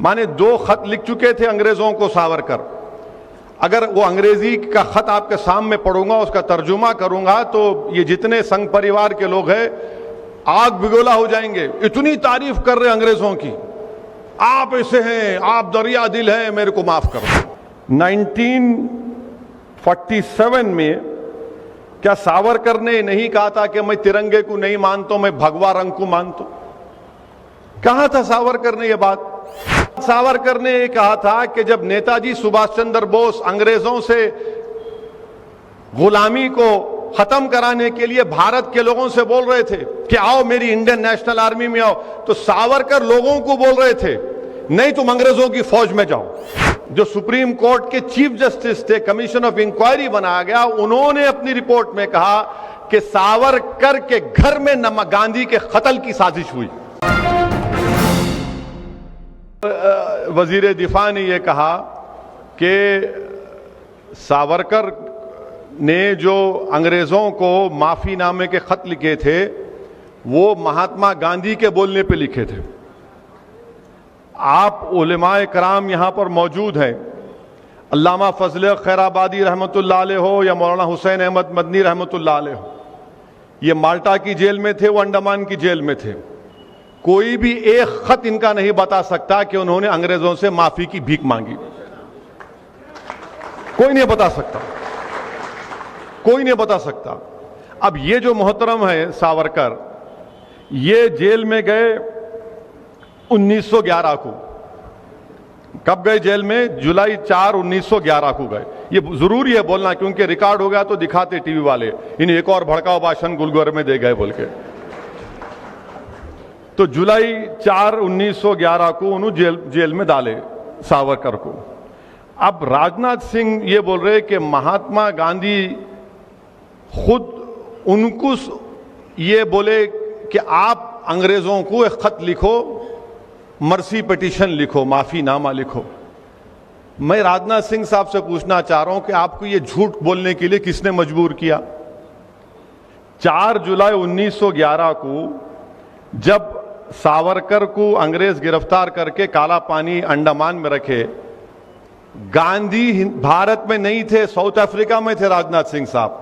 माने 2 खत लिख चुके थे अंग्रेजों को सावरकर। अगर वो अंग्रेजी का खत आपके सामने पढ़ूंगा, उसका तर्जुमा करूंगा, तो ये जितने संघ परिवार के लोग हैं आग बिगोला हो जाएंगे। इतनी तारीफ कर रहे अंग्रेजों की, आप ऐसे हैं, आप दरिया दिल हैं, मेरे को माफ करो। 1947 में क्या सावरकर ने नहीं कहा था कि मैं तिरंगे को नहीं मानता, मैं भगवा रंग को मानता? कहा था सावरकर ने यह बात? सावरकर ने यह कहा था कि जब नेताजी सुभाष चंद्र बोस अंग्रेजों से गुलामी को खत्म कराने के लिए भारत के लोगों से बोल रहे थे कि आओ मेरी इंडियन नेशनल आर्मी में आओ, तो सावरकर लोगों को बोल रहे थे नहीं तुम अंग्रेजों की फौज में जाओ। जो सुप्रीम कोर्ट के चीफ जस्टिस थे, कमीशन ऑफ इंक्वायरी बनाया गया, उन्होंने अपनी रिपोर्ट में कहा कि सावरकर के घर में गांधी के कत्ल की साजिश हुई। वजीर दिफा ने यह कहा कि सावरकर ने जो अंग्रेजों को माफीनामे के खत लिखे थे वो महात्मा गांधी के बोलने पे लिखे थे। आप उलेमाए कराम यहां पर मौजूद हैं, अल्लामा फजल खैराबादी रहमतुल्लाह अलैह हो या मौलाना हुसैन अहमद मदनी रहमतुल्लाह अलैह हो, ये माल्टा की जेल में थे, वो अंडमान की जेल में थे। कोई भी एक खत इनका नहीं बता सकता कि उन्होंने अंग्रेजों से माफी की भीख मांगी। कोई नहीं बता सकता, कोई नहीं बता सकता। अब ये जो मोहतरम है सावरकर, ये जेल में गए 1911 को। कब गए जेल में? जुलाई 4, 1911 को गए। ये जरूरी है बोलना क्योंकि रिकॉर्ड हो गया तो दिखाते टीवी वाले, इन्हें एक और भड़काऊ भाषण गुलगोर में दे गए बोल के। तो जुलाई 4, 1911 को उन्होंने जेल में डाले सावरकर को। अब राजनाथ सिंह ये बोल रहे कि महात्मा गांधी खुद उनको ये बोले कि आप अंग्रेजों को एक खत लिखो, मर्सी पिटीशन लिखो, माफीनामा लिखो। मैं राजनाथ सिंह साहब से पूछना चाह रहा हूं कि आपको ये झूठ बोलने के लिए किसने मजबूर किया? 4 जुलाई 1911 को जब सावरकर को अंग्रेज गिरफ्तार करके काला पानी अंडमान में रखे, गांधी भारत में नहीं थे, साउथ अफ्रीका में थे राजनाथ सिंह साहब।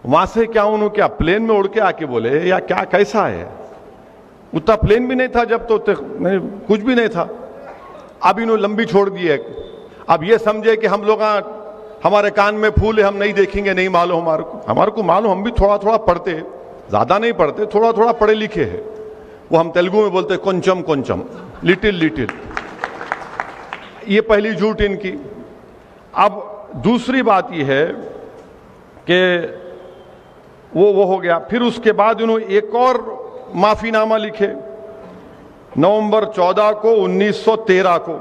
वहां से क्या उन्होंने क्या प्लेन में उड़ के आके बोले या क्या, कैसा है? उतना प्लेन भी नहीं था जब, तो कुछ भी नहीं था। अब इन्होंने लंबी छोड़ दी है। अब ये समझे कि हम लोग हमारे कान में फूल है, हम नहीं देखेंगे, नहीं मालूम हमारे को मालूम, हम भी थोड़ा थोड़ा पढ़ते हैं, ज्यादा नहीं पढ़ते, थोड़ा थोड़ा पढ़े लिखे हैं। वो हम तेलुगु में बोलते हैं కొంచెం కొంచెం, लिटिल लिटिल। ये पहली झूठ इनकी। अब दूसरी बात यह है कि वो हो गया। फिर उसके बाद उन्होंने एक और माफीनामा लिखे नवंबर 14 को 1913 को,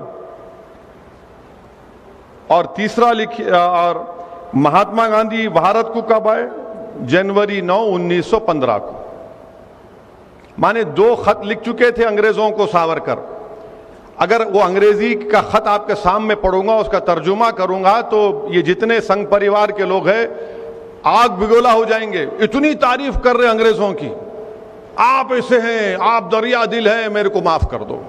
और तीसरा लिखे, और महात्मा गांधी भारत को कब आए? जनवरी 9, 1915 को। माने 2 खत लिख चुके थे अंग्रेजों को सावरकर। अगर वो अंग्रेजी का खत आपके सामने पढ़ूंगा, उसका तर्जुमा करूंगा, तो ये जितने संघ परिवार के लोग हैं आग बिगोला हो जाएंगे। इतनी तारीफ कर रहे अंग्रेजों की, आप ऐसे हैं, आप दरिया दिल हैं, मेरे को माफ कर दो।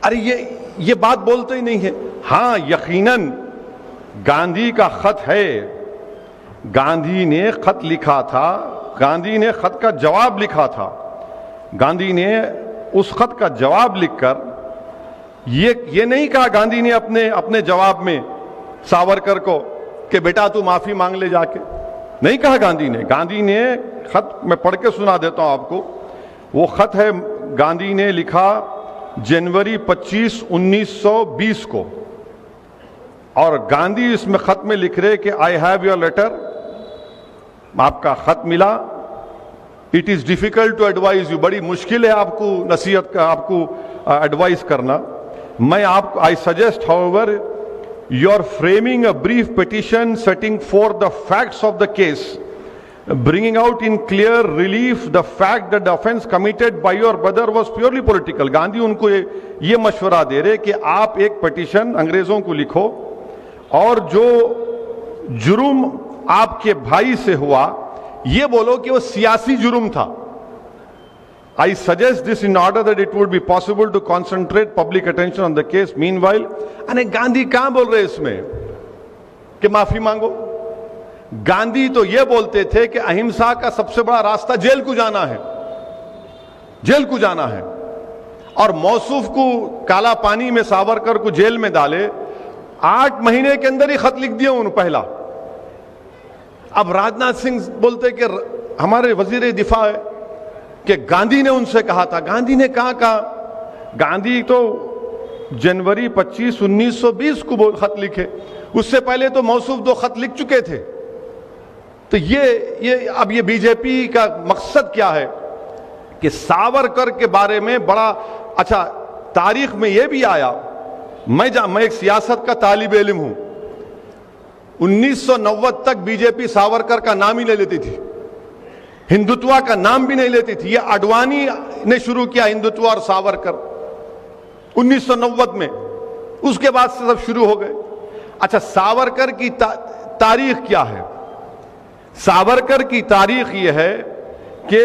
अरे ये बात बोलते ही नहीं है। हां, यकीनन गांधी का खत है, गांधी ने खत लिखा था, गांधी ने खत का जवाब लिखा था। गांधी ने उस खत का जवाब लिखकर ये नहीं कहा गांधी ने अपने जवाब में सावरकर को कि बेटा तू माफी मांग ले जाके, नहीं कहा गांधी ने खत मैं पढ़ के सुना देता हूं आपको। वो खत है, गांधी ने लिखा जनवरी 25, 1920 को, और गांधी इसमें खत में लिख रहे कि आई हैव योर लेटर, आपका खत मिला। It is difficult to advise you, बड़ी मुश्किल है आपको नसीहत का, आपको एडवाइस करना। मैं आपको I suggest however you are framing a brief petition setting forth the facts of the case, bringing out in clear relief the fact that the offense committed by your brother was purely political. Gandhi उनको ये मशवरा दे रहे कि आप एक petition अंग्रेजों को लिखो और जो जुर्म आपके भाई से हुआ ये बोलो कि वो सियासी जुर्म था, I suggest this in order that it would be possible to concentrate public attention on the case. Meanwhile, अने गांधी कहां बोल रहे इसमें कि माफी मांगो? गांधी तो यह बोलते थे कि अहिंसा का सबसे बड़ा रास्ता जेल को जाना है, जेल को जाना है। और मौसूफ को काला पानी में सावरकर को जेल में डाले, 8 महीने के अंदर ही खत लिख दिया उन्होंने पहला। अब राजनाथ सिंह बोलते कि हमारे वजीर दिफा है कि गांधी ने उनसे कहा था। गांधी ने कहा गांधी तो जनवरी 25, 1920 को खत लिखे, उससे पहले तो मौसूफ 2 खत लिख चुके थे। तो अब ये बीजेपी का मकसद क्या है कि सावरकर के बारे में बड़ा अच्छा, तारीख में यह भी आया, मैं एक सियासत का तालिब इल्म हूं, 1990 तक बीजेपी सावरकर का नाम ही नहीं लेती थी, हिंदुत्व का नाम भी नहीं लेती थी। यह आडवाणी ने शुरू किया हिंदुत्व और सावरकर 1990 में, उसके बाद से सब शुरू हो गए। अच्छा, सावरकर की तारीख क्या है? सावरकर की तारीख यह है कि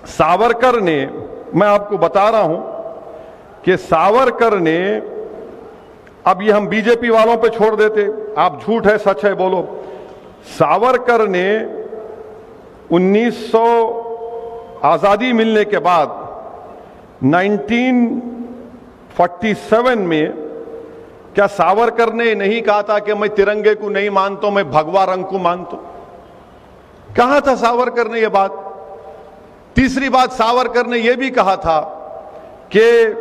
सावरकर ने, मैं आपको बता रहा हूं कि सावरकर ने, अब ये हम बीजेपी वालों पे छोड़ देते, आप झूठ है सच है बोलो। सावरकर ने 1900 आजादी मिलने के बाद 1947 में, क्या सावरकर ने नहीं कहा था कि मैं तिरंगे को नहीं मानता, मैं भगवा रंग को मानता? कहा था सावरकर ने यह बात। तीसरी बात, सावरकर ने यह भी कहा था कि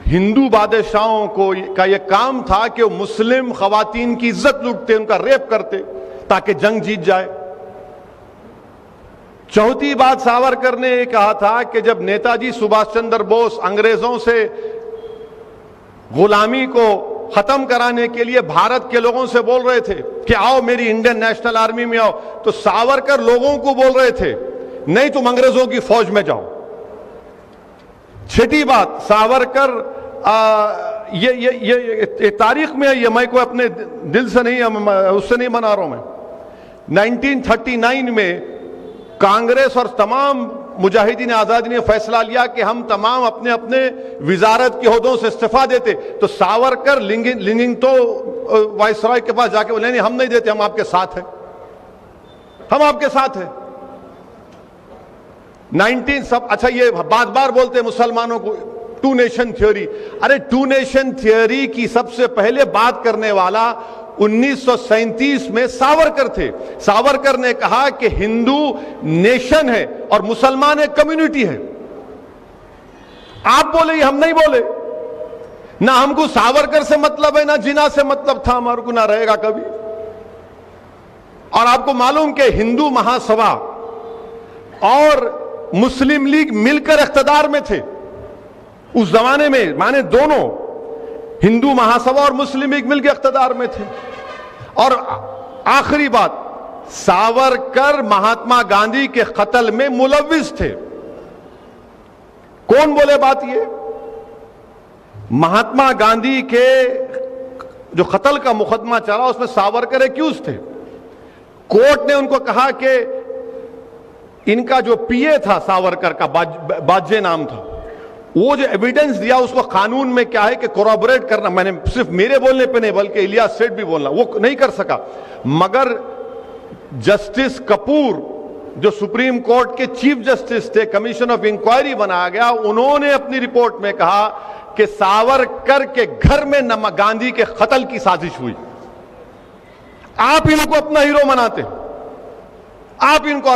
हिंदू बादशाहों को का यह काम था कि वो मुस्लिम खवातीन की इज्जत लूटते, उनका रेप करते ताकि जंग जीत जाए। चौथी बात सावरकर ने यह कहा था कि जब नेताजी सुभाष चंद्र बोस अंग्रेजों से गुलामी को खत्म कराने के लिए भारत के लोगों से बोल रहे थे कि आओ मेरी इंडियन नेशनल आर्मी में आओ, तो सावरकर लोगों को बोल रहे थे नहीं तुम अंग्रेजों की फौज में जाओ। छठी बात, सावरकर ये तारीख में है, ये मैं कोई अपने दिल से नहीं, उससे नहीं मना रहा हूं मैं। 1939 में कांग्रेस और तमाम मुजाहिदीन आजादी ने फैसला लिया कि हम तमाम अपने अपने विजारत के ओहदों से इस्तीफा देते, तो सावरकर लिंगिंग तो वायसराय के पास जाके बोले नहीं हम नहीं देते, हम आपके साथ हैं, हम आपके साथ हैं। 19 सब अच्छा, ये बार बार बोलते हैं मुसलमानों को 2 नेशन थ्योरी। अरे 2 नेशन थ्योरी की सबसे पहले बात करने वाला 1937 में सावरकर थे। सावरकर ने कहा कि हिंदू नेशन है और मुसलमान एक कम्युनिटी है। आप बोले, हम नहीं बोले। ना हमको सावरकर से मतलब है, ना जिना से मतलब था, हमारे को ना रहेगा कभी। और आपको मालूम कि हिंदू महासभा और मुस्लिम लीग मिलकर इख्तिदार में थे उस जमाने में, माने दोनों, हिंदू महासभा और मुस्लिम लीग मिलकर इख्तिदार में थे। और आखिरी बात, सावरकर महात्मा गांधी के कत्ल में मुलव्विस थे। कौन बोले बात? ये महात्मा गांधी के जो कत्ल का मुकदमा चला उसमें सावरकर एक्यूज थे। कोर्ट ने उनको कहा कि इनका जो पीए था सावरकर का, बाज्ये नाम था, वो जो एविडेंस दिया उसको कानून में क्या है कि कोरॉबोरेट करना, मैंने सिर्फ मेरे बोलने पे नहीं बल्कि इलियास सेठ भी बोलना, वो नहीं कर सका। मगर जस्टिस कपूर जो सुप्रीम कोर्ट के चीफ जस्टिस थे, कमीशन ऑफ इंक्वायरी बनाया गया, उन्होंने अपनी रिपोर्ट में कहा कि सावरकर के घर में गांधी के कत्ल की साजिश हुई। आप इनको अपना हीरो मनाते, आप इनको।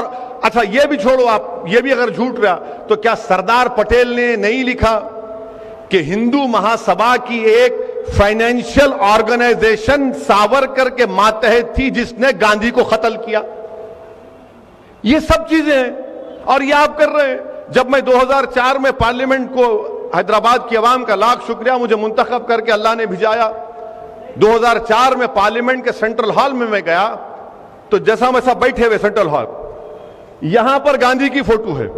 अच्छा ये भी छोड़ो, आप ये भी अगर झूठ रहा तो क्या सरदार पटेल ने नहीं लिखा कि हिंदू महासभा की एक फाइनेंशियल ऑर्गेनाइजेशन सावरकर के मातहत थी जिसने गांधी को कत्ल किया? ये सब चीजें हैं और ये आप कर रहे हैं। जब मैं 2004 में पार्लियामेंट को, हैदराबाद की आवाम का लाख शुक्रिया, मुझे मुंतखब करके अल्लाह ने भिजाया। 2004 में पार्लियामेंट के सेंट्रल हॉल में मैं गया तो जैसा वैसा बैठे हुए सेंट्रल हॉल, यहां पर गांधी की फोटो है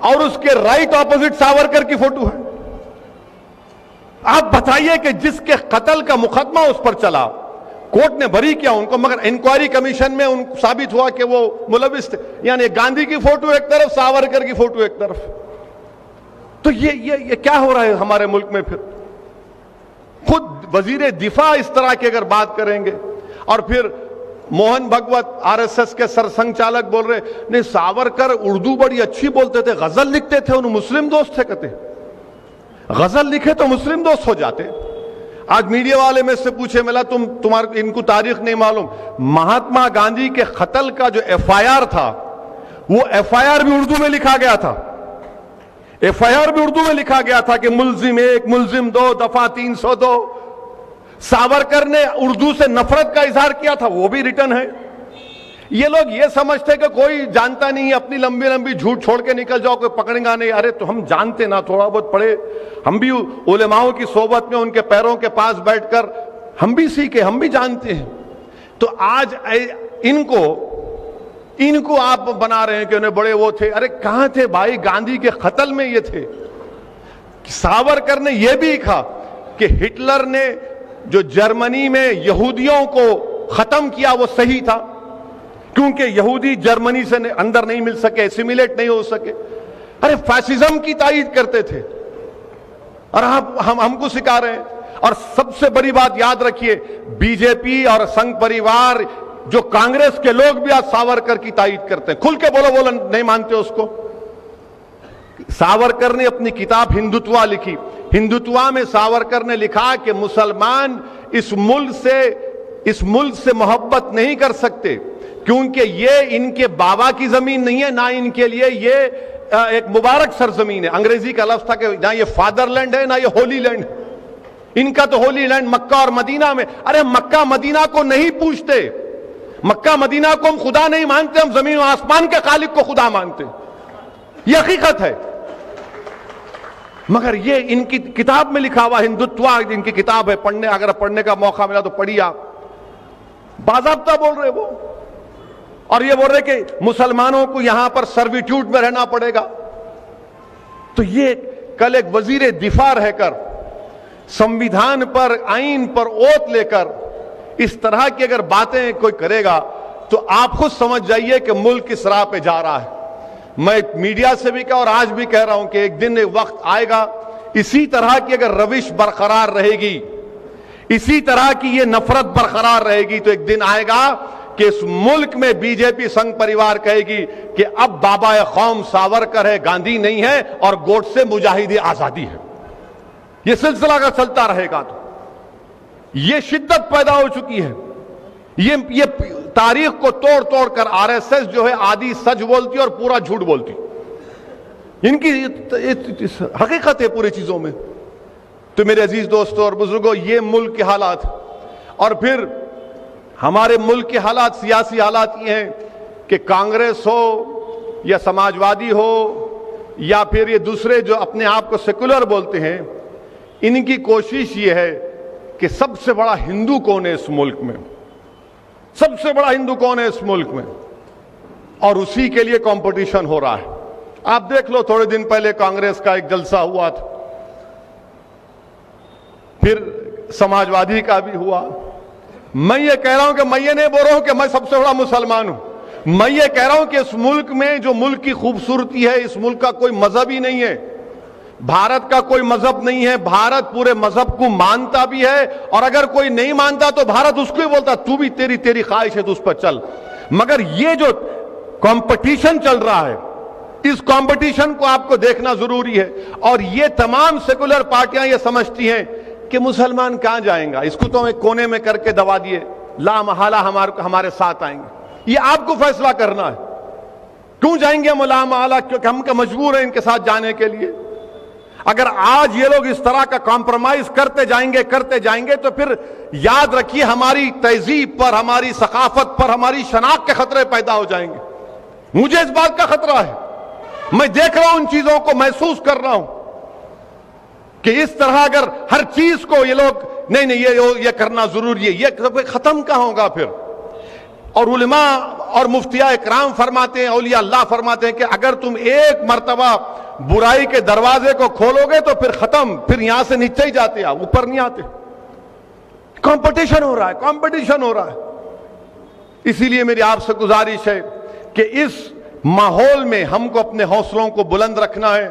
और उसके राइट ऑपोजिट सावरकर की फोटो है। आप बताइए कि जिसके कत्ल का मुकदमा उस पर चला कोर्ट ने बरी किया उनको, मगर इंक्वायरी कमीशन में उन साबित हुआ कि वो मुलविस थे। यानी गांधी की फोटो एक तरफ, सावरकर की फोटो एक तरफ। तो ये क्या हो रहा है हमारे मुल्क में? फिर खुद वजीर दिफा इस तरह की अगर बात करेंगे, और फिर मोहन भगवत आरएसएस के सरसंघचालक बोल रहे नहीं सावरकर उर्दू बड़ी अच्छी बोलते थे, गजल लिखते थे, उन्हें मुस्लिम दोस्त थे। कहते गजल लिखे तो मुस्लिम दोस्त हो जाते। आज मीडिया वाले में से पूछे, मिला तुम्हारे इनको तारीख नहीं मालूम, महात्मा गांधी के कत्ल का जो एफआईआर था, वो एफआईआर भी उर्दू में लिखा गया था। एफआईआर भी उर्दू में लिखा गया था कि मुल्जिम 1, मुल्जिम 2, दफा 302। सावरकर ने उर्दू से नफरत का इजहार किया था, वो भी रिटर्न है। ये लोग ये समझते कि कोई जानता नहीं है, अपनी लंबी लंबी झूठ छोड़ के निकल जाओ, कोई पकड़ेगा नहीं। अरे तो हम जानते ना, थोड़ा बहुत पढ़े, हम भी उलेमाओं की सोबत में उनके पैरों के पास बैठकर हम भी सीखे, हम भी जानते हैं। तो आज इनको आप बना रहे हैं कि उन्हें बड़े वो थे। अरे कहां थे भाई? गांधी के कत्ल में ये थे। सावरकर ने यह भी लिखा कि हिटलर ने जो जर्मनी में यहूदियों को खत्म किया वो सही था, क्योंकि यहूदी जर्मनी से अंदर नहीं मिल सके, एसिमिलेट नहीं हो सके। अरे फैसिज्म की तायीद करते थे, और हमको सिखा रहे हैं। और सबसे बड़ी बात याद रखिए, बीजेपी और संघ परिवार, जो कांग्रेस के लोग भी आज सावरकर की तायीद करते हैं। खुल के बोलो नहीं मानते उसको। सावरकर ने अपनी किताब हिंदुत्वा लिखी। हिंदुत्वा में सावरकर ने लिखा कि मुसलमान इस मुल्क से मोहब्बत नहीं कर सकते, क्योंकि ये इनके बाबा की जमीन नहीं है, ना इनके लिए ये एक मुबारक सरजमीन है। अंग्रेजी का लफ्ज था कि ना ये फादरलैंड है, ना ये होली लैंड। इनका तो होली लैंड मक्का और मदीना में। अरे मक्का मदीना को नहीं पूछते, मक्का मदीना को हम खुदा नहीं मानते, हम जमीन और आसमान के खालिक को खुदा मानते। यह हकीकत है। मगर ये इनकी किताब में लिखा हुआ हिंदुत्वा, इनकी किताब है, पढ़ने अगर पढ़ने का मौका मिला तो पढ़िए आप। बाज़ाब्ता बोल रहे वो, और ये बोल रहे कि मुसलमानों को यहां पर सर्विट्यूड में रहना पड़ेगा। तो ये कल एक वजीर दिफा रहकर, संविधान पर, आईन पर ओत लेकर इस तरह की अगर बातें कोई करेगा तो आप खुद समझ जाइए कि मुल्क किस राह पे जा रहा है। मैं मीडिया से भी कहा और आज भी कह रहा हूं कि एक दिन एक वक्त आएगा, इसी तरह की अगर रविश बरकरार रहेगी, इसी तरह की ये नफरत बरकरार रहेगी, तो एक दिन आएगा कि इस मुल्क में बीजेपी संघ परिवार कहेगी कि अब बाबा कौम सावरकर है, गांधी नहीं है, और गोडसे मुजाहिदी आजादी है। यह सिलसिला का चलता रहेगा तो यह शिद्दत पैदा हो चुकी है। ये तारीख को तोड़ तोड़ कर आरएसएस जो है आधी सच बोलती और पूरा झूठ बोलती। इनकी हकीकत है पूरी चीजों में। तो मेरे अजीज दोस्तों और बुजुर्गों, ये मुल्क के हालात, और फिर हमारे मुल्क के हालात, सियासी हालात ये हैं कि कांग्रेस हो या समाजवादी हो या फिर ये दूसरे जो अपने आप को सेकुलर बोलते हैं, इनकी कोशिश ये है कि सबसे बड़ा हिंदू कौन है इस मुल्क में, सबसे बड़ा हिंदू कौन है इस मुल्क में, और उसी के लिए कंपटीशन हो रहा है। आप देख लो, थोड़े दिन पहले कांग्रेस का एक जलसा हुआ था, फिर समाजवादी का भी हुआ। मैं ये कह रहा हूं कि मैं ये नहीं बोल रहा हूं कि मैं सबसे बड़ा मुसलमान हूं। मैं ये कह रहा हूं कि इस मुल्क में जो मुल्क की खूबसूरती है, इस मुल्क का कोई मजहब ही नहीं है, भारत का कोई मजहब नहीं है। भारत पूरे मजहब को मानता भी है, और अगर कोई नहीं मानता तो भारत उसको ही बोलता तू भी तेरी ख्वाहिश है तो उस पर चल। मगर ये जो कंपटीशन चल रहा है, इस कंपटीशन को आपको देखना जरूरी है। और ये तमाम सेकुलर पार्टियां ये समझती हैं कि मुसलमान कहां जाएंगा, इसको तो एक कोने में करके दबा दिए, ला महाला हमारे साथ आएंगे। ये आपको फैसला करना है, क्यों जाएंगे हम ला महाला, क्योंकि हम मजबूर हैं इनके साथ जाने के लिए। अगर आज ये लोग इस तरह का कॉम्प्रोमाइज करते जाएंगे तो फिर याद रखिए हमारी तहजीब पर, हमारी सकाफत पर, हमारी शनाख्त के खतरे पैदा हो जाएंगे। मुझे इस बात का खतरा है। मैं देख रहा हूं, उन चीजों को महसूस कर रहा हूं कि इस तरह अगर हर चीज को ये लोग नहीं ये करना जरूरी है, ये खत्म कहां होगा फिर। और उलमा और मुफ्तिया इकराम फरमाते हैं, औलिया अल्लाह फरमाते हैं कि अगर तुम एक मर्तबा बुराई के दरवाजे को खोलोगे तो फिर खत्म, फिर यहां से नीचे ही जाते, आप ऊपर नहीं आते। कंपटीशन हो रहा है, कंपटीशन हो रहा है। इसीलिए मेरी आपसे गुजारिश है कि इस माहौल में हमको अपने हौसलों को बुलंद रखना है,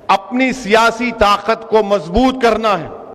अपनी सियासी ताकत को मजबूत करना है।